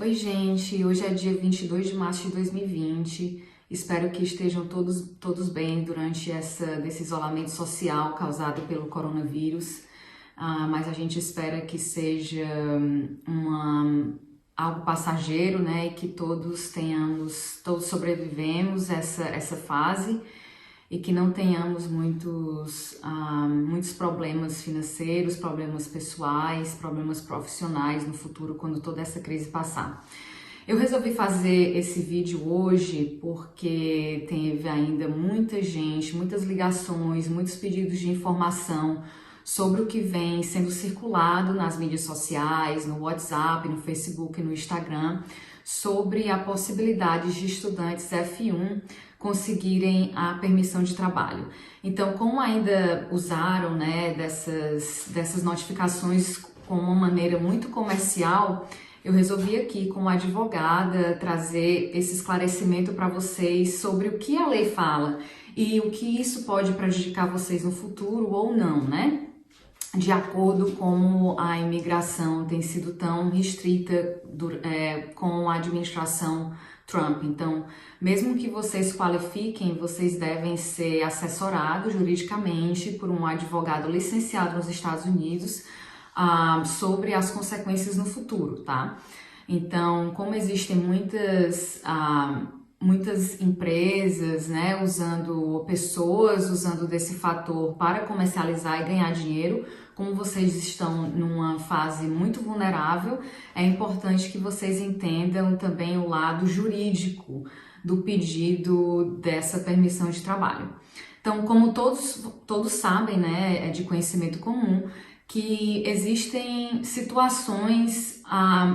Oi, gente. Hoje é dia 22 de março de 2020. Espero que estejam todos bem durante desse isolamento social causado pelo coronavírus. Mas a gente espera que seja algo passageiro, né? E que todos sobrevivemos essa fase e que não tenhamos muitos problemas financeiros, problemas pessoais, problemas profissionais no futuro quando toda essa crise passar. Eu resolvi fazer esse vídeo hoje porque teve ainda muita gente, muitas ligações, muitos pedidos de informação sobre o que vem sendo circulado nas mídias sociais, no WhatsApp, no Facebook, no Instagram, sobre a possibilidade de estudantes F1 conseguirem a permissão de trabalho. Então, como ainda usaram, né, dessas notificações como uma maneira muito comercial, eu resolvi aqui, como advogada, trazer esse esclarecimento para vocês sobre o que a lei fala e o que isso pode prejudicar vocês no futuro ou não, né? De acordo com a imigração tem sido tão restrita com a administração Trump. Então, mesmo que vocês qualifiquem, vocês devem ser assessorados juridicamente por um advogado licenciado nos Estados Unidos sobre as consequências no futuro, tá? Então, como existem muitas empresas, né, pessoas usando desse fator para comercializar e ganhar dinheiro, como vocês estão numa fase muito vulnerável, é importante que vocês entendam também o lado jurídico do pedido dessa permissão de trabalho. Então, como todos sabem, né, é de conhecimento comum, que existem situações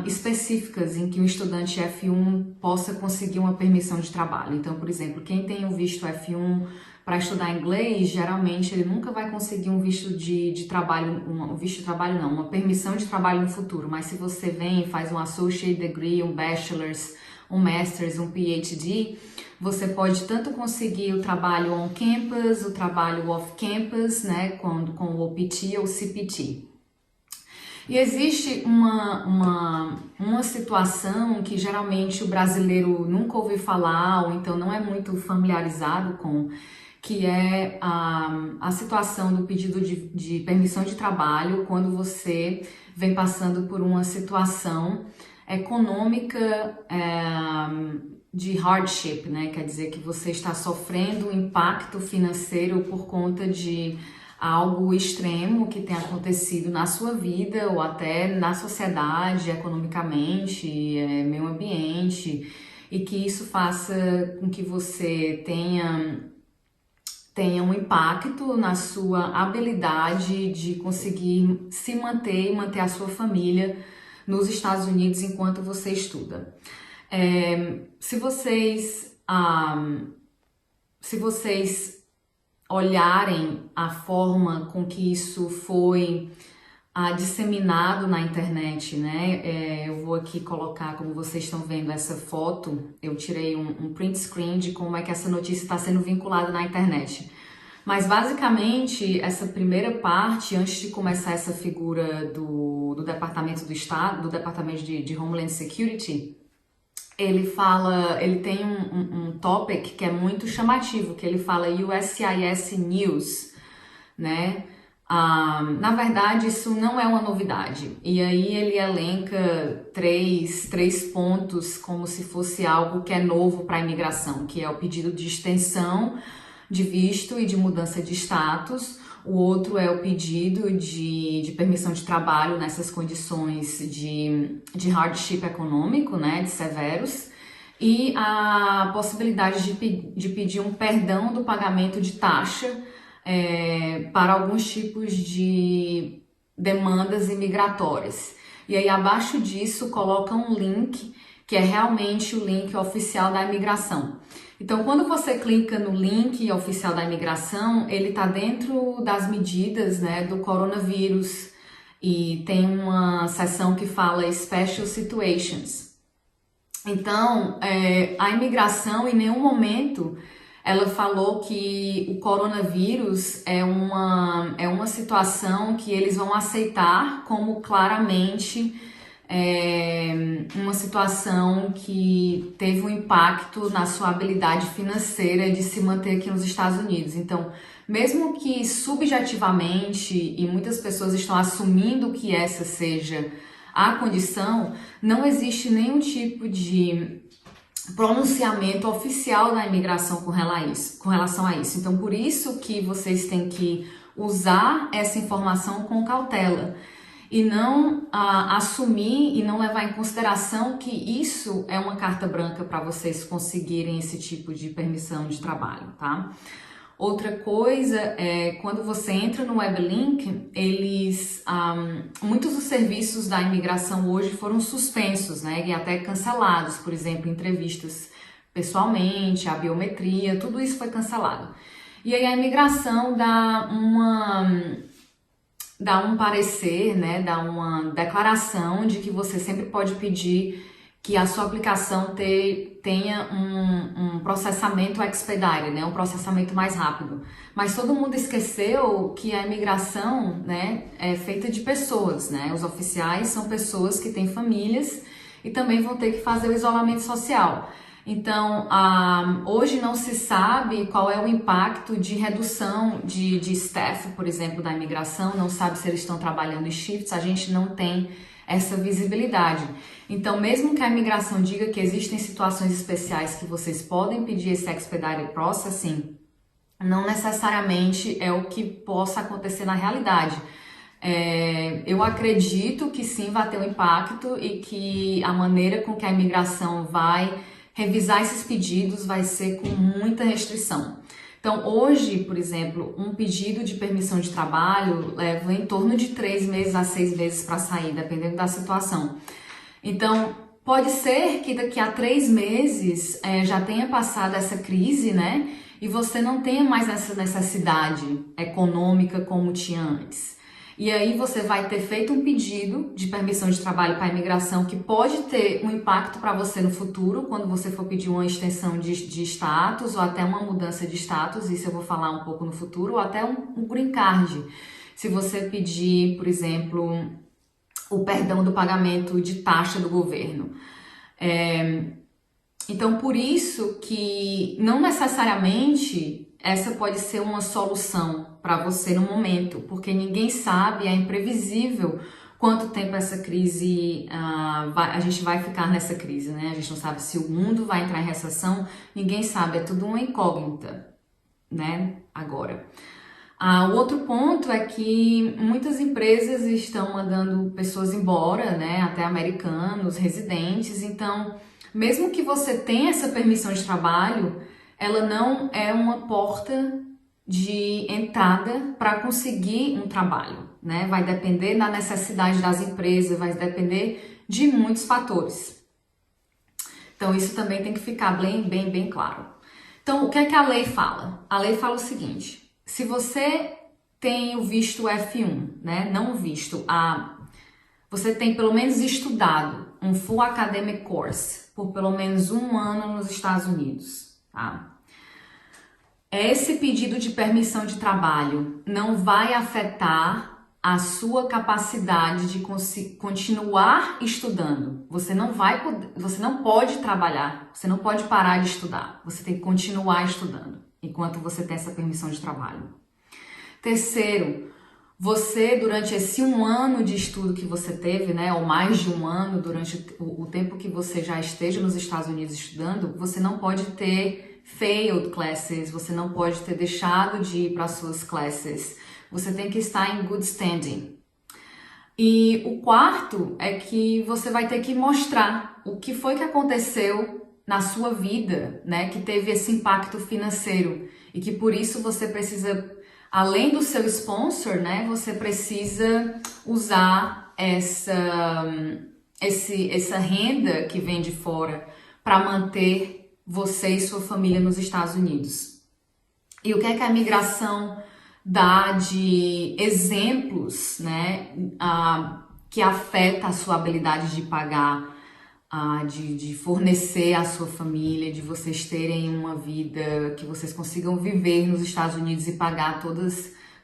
específicas em que um estudante F1 possa conseguir uma permissão de trabalho. Então, por exemplo, quem tem o visto F1 para estudar inglês, geralmente ele nunca vai conseguir um visto de trabalho, uma permissão de trabalho no futuro. Mas se você vem e faz um associate degree, um bachelor's, um master's, um PhD, você pode tanto conseguir o trabalho on campus, o trabalho off campus, né, com o OPT ou CPT. E existe uma situação que geralmente o brasileiro nunca ouviu falar ou então não é muito familiarizado com, que é a situação do pedido de permissão de trabalho quando você vem passando por uma situação econômica de hardship, né? Quer dizer que você está sofrendo um impacto financeiro por conta de algo extremo que tem acontecido na sua vida ou até na sociedade, economicamente, meio ambiente, e que isso faça com que você tenha um impacto na sua habilidade de conseguir se manter e manter a sua família nos Estados Unidos enquanto você estuda. Se vocês olharem a forma com que isso foi disseminado na internet, né? Eu vou aqui colocar, como vocês estão vendo essa foto, eu tirei um print screen de como é que essa notícia está sendo vinculada na internet. Mas basicamente, essa primeira parte, antes de começar essa figura do Departamento do Estado, do Departamento de Homeland Security, ele tem um topic que é muito chamativo, que ele fala USCIS News, né? Na verdade, isso não é uma novidade. E aí ele elenca três pontos como se fosse algo que é novo para a imigração, que é o pedido de extensão de visto e de mudança de status. O outro é o pedido de permissão de trabalho nessas condições de hardship econômico, né, de severos, e a possibilidade de pedir um perdão do pagamento de taxa para alguns tipos de demandas imigratórias. E aí abaixo disso coloca um link que é realmente o link oficial da imigração. Então, quando você clica no link oficial da imigração, ele está dentro das medidas, né, do coronavírus, e tem uma seção que fala Special Situations. Então, a imigração em nenhum momento ela falou que o coronavírus é uma situação que eles vão aceitar como claramente uma situação que teve um impacto na sua habilidade financeira de se manter aqui nos Estados Unidos. Então, mesmo que subjetivamente, e muitas pessoas estão assumindo que essa seja a condição, não existe nenhum tipo de pronunciamento oficial da imigração com relação a isso. Então, por isso que vocês têm que usar essa informação com cautela e não assumir e não levar em consideração que isso é uma carta branca para vocês conseguirem esse tipo de permissão de trabalho, tá? Outra coisa é quando você entra no WebLink, muitos dos serviços da imigração hoje foram suspensos, né? E até cancelados, por exemplo, entrevistas pessoalmente, a biometria, tudo isso foi cancelado. E aí a imigração dá um parecer, né? Dá uma declaração de que você sempre pode pedir que a sua aplicação tenha um processamento expedited, né? Um processamento mais rápido. Mas todo mundo esqueceu que a imigração, né, é feita de pessoas, né? Os oficiais são pessoas que têm famílias e também vão ter que fazer o isolamento social. Então, hoje não se sabe qual é o impacto de redução de staff, por exemplo, da imigração, não sabe se eles estão trabalhando em shifts, a gente não tem essa visibilidade. Então, mesmo que a imigração diga que existem situações especiais que vocês podem pedir esse expedited processing, não necessariamente é o que possa acontecer na realidade. Eu acredito que sim vai ter um impacto e que a maneira com que a imigração vai revisar esses pedidos vai ser com muita restrição. Então, hoje, por exemplo, um pedido de permissão de trabalho leva em torno de 3 meses a 6 meses para sair, dependendo da situação. Então, pode ser que daqui a 3 meses já tenha passado essa crise, né? E você não tenha mais essa necessidade econômica como tinha antes. E aí você vai ter feito um pedido de permissão de trabalho para a imigração que pode ter um impacto para você no futuro, quando você for pedir uma extensão de status ou até uma mudança de status, isso eu vou falar um pouco no futuro, ou até um green card. Se você pedir, por exemplo, o perdão do pagamento de taxa do governo. Então, por isso que não necessariamente essa pode ser uma solução para você no momento, porque ninguém sabe, é imprevisível quanto tempo essa crise, a gente vai ficar nessa crise, né? A gente não sabe se o mundo vai entrar em recessão, ninguém sabe, é tudo uma incógnita, né? Agora. O outro ponto é que muitas empresas estão mandando pessoas embora, né? Até americanos, residentes, então, mesmo que você tenha essa permissão de trabalho, ela não é uma porta de entrada para conseguir um trabalho, né? Vai depender da necessidade das empresas, vai depender de muitos fatores. Então, isso também tem que ficar bem claro. Então, o que é que a lei fala? A lei fala o seguinte: se você tem o visto F1, né? Não visto, você tem pelo menos estudado um full academic course por pelo menos 1 ano nos Estados Unidos, tá? Esse pedido de permissão de trabalho não vai afetar a sua capacidade de continuar estudando. Você não pode trabalhar, você não pode parar de estudar. Você tem que continuar estudando enquanto você tem essa permissão de trabalho. Terceiro, você, durante esse 1 ano de estudo que você teve, né, ou mais de 1 ano, durante o tempo que você já esteja nos Estados Unidos estudando, você não pode ter failed classes, você não pode ter deixado de ir para as suas classes. Você tem que estar em good standing. E o quarto é que você vai ter que mostrar o que foi que aconteceu na sua vida, né, que teve esse impacto financeiro e que por isso você precisa, além do seu sponsor, né, você precisa usar essa renda que vem de fora para manter você e sua família nos Estados Unidos. E o que é que a imigração dá de exemplos, né, que afeta a sua habilidade de pagar, de fornecer à sua família, de vocês terem uma vida que vocês consigam viver nos Estados Unidos e pagar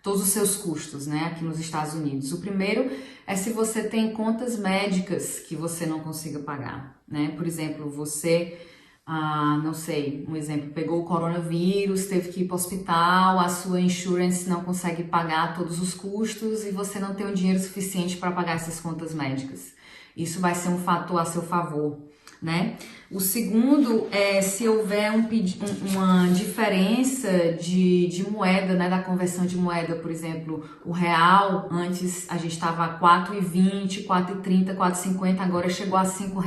todos os seus custos, né, aqui nos Estados Unidos. O primeiro é se você tem contas médicas que você não consiga pagar, né? Por exemplo, você, não sei, um exemplo, pegou o coronavírus, teve que ir para o hospital, a sua insurance não consegue pagar todos os custos e você não tem o dinheiro suficiente para pagar essas contas médicas. Isso vai ser um fator a seu favor, né? O segundo é se houver uma diferença de moeda, né, da conversão de moeda, por exemplo, o real, antes a gente estava a 4,20, 4,30, 4,50, agora chegou a R$ 5.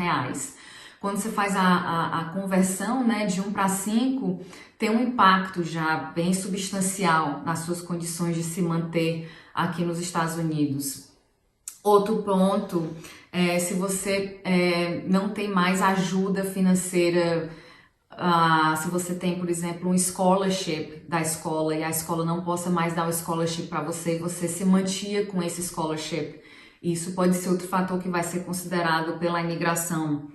Quando você faz a conversão, né, de 1 para 5, tem um impacto já bem substancial nas suas condições de se manter aqui nos Estados Unidos. Outro ponto é se você não tem mais ajuda financeira, se você tem, por exemplo, um scholarship da escola e a escola não possa mais dar o scholarship para você e você se mantia com esse scholarship. Isso pode ser outro fator que vai ser considerado pela imigração.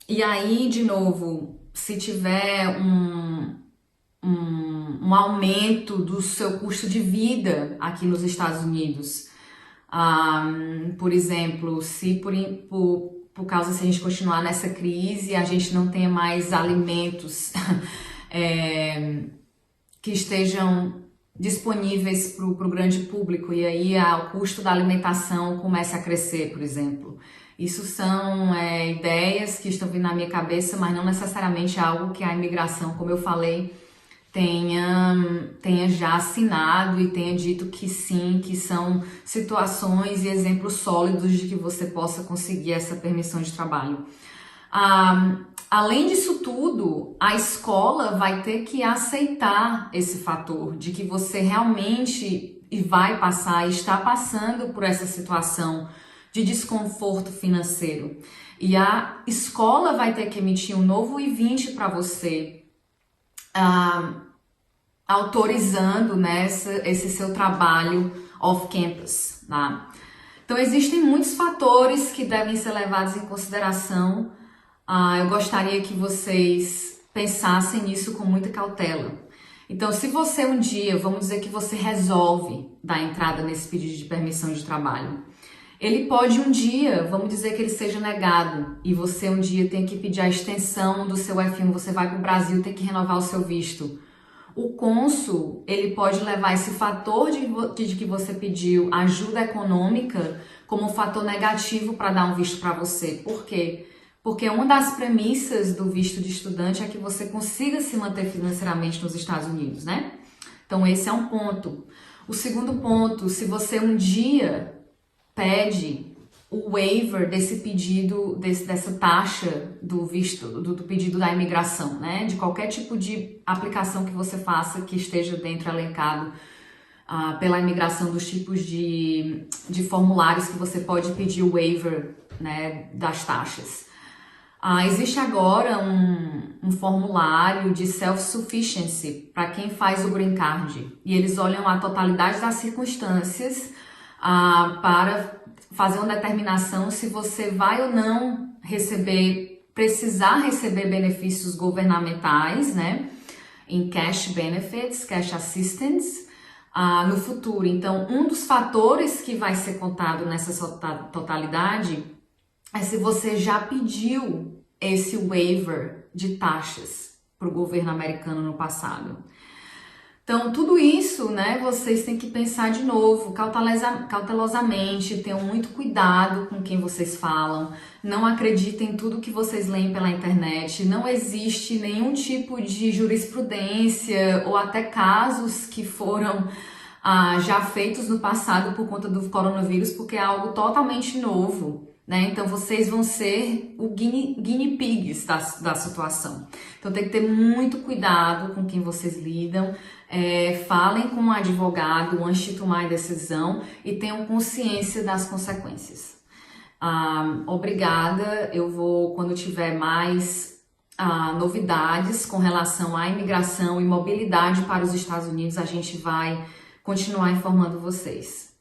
E aí, de novo, se tiver um aumento do seu custo de vida aqui nos Estados Unidos, por exemplo, se por causa se a gente continuar nessa crise, a gente não tenha mais alimentos que estejam disponíveis para o grande público e aí o custo da alimentação começa a crescer, por exemplo. Isso são ideias que estão vindo na minha cabeça, mas não necessariamente algo que a imigração, como eu falei, tenha já assinado e tenha dito que sim, que são situações e exemplos sólidos de que você possa conseguir essa permissão de trabalho. Além disso tudo, a escola vai ter que aceitar esse fator de que você realmente vai passar e está passando por essa situação de desconforto financeiro. E a escola vai ter que emitir um novo I-20 para você, autorizando, né, esse seu trabalho off-campus, tá? Então, existem muitos fatores que devem ser levados em consideração. Eu gostaria que vocês pensassem nisso com muita cautela. Então, se você um dia, vamos dizer que você resolve dar entrada nesse pedido de permissão de trabalho, ele pode um dia, vamos dizer que ele seja negado e você um dia tem que pedir a extensão do seu F1, você vai para o Brasil, tem que renovar o seu visto. O cônsul, ele pode levar esse fator de que você pediu ajuda econômica como um fator negativo para dar um visto para você. Por quê? Porque uma das premissas do visto de estudante é que você consiga se manter financeiramente nos Estados Unidos, né? Então esse é um ponto. O segundo ponto, se você um dia pede o waiver desse pedido, dessa taxa do visto, do pedido da imigração, né? De qualquer tipo de aplicação que você faça que esteja dentro elencado pela imigração, dos tipos de formulários que você pode pedir o waiver, né, das taxas. Existe agora um formulário de self-sufficiency para quem faz o green card e eles olham a totalidade das circunstâncias para fazer uma determinação se você vai ou não precisar receber benefícios governamentais, né, em cash benefits, cash assistance, no futuro. Então, um dos fatores que vai ser contado nessa totalidade é se você já pediu esse waiver de taxas para o governo americano no passado. Então, tudo isso, né, vocês têm que pensar de novo, cautelosamente, tenham muito cuidado com quem vocês falam, não acreditem em tudo que vocês leem pela internet, não existe nenhum tipo de jurisprudência ou até casos que foram já feitos no passado por conta do coronavírus, porque é algo totalmente novo, né? Então, vocês vão ser o guinea pigs da situação. Então, tem que ter muito cuidado com quem vocês lidam. Falem com um advogado antes de tomar a decisão e tenham consciência das consequências. Obrigada, eu vou, quando tiver mais novidades com relação à imigração e mobilidade para os Estados Unidos, a gente vai continuar informando vocês.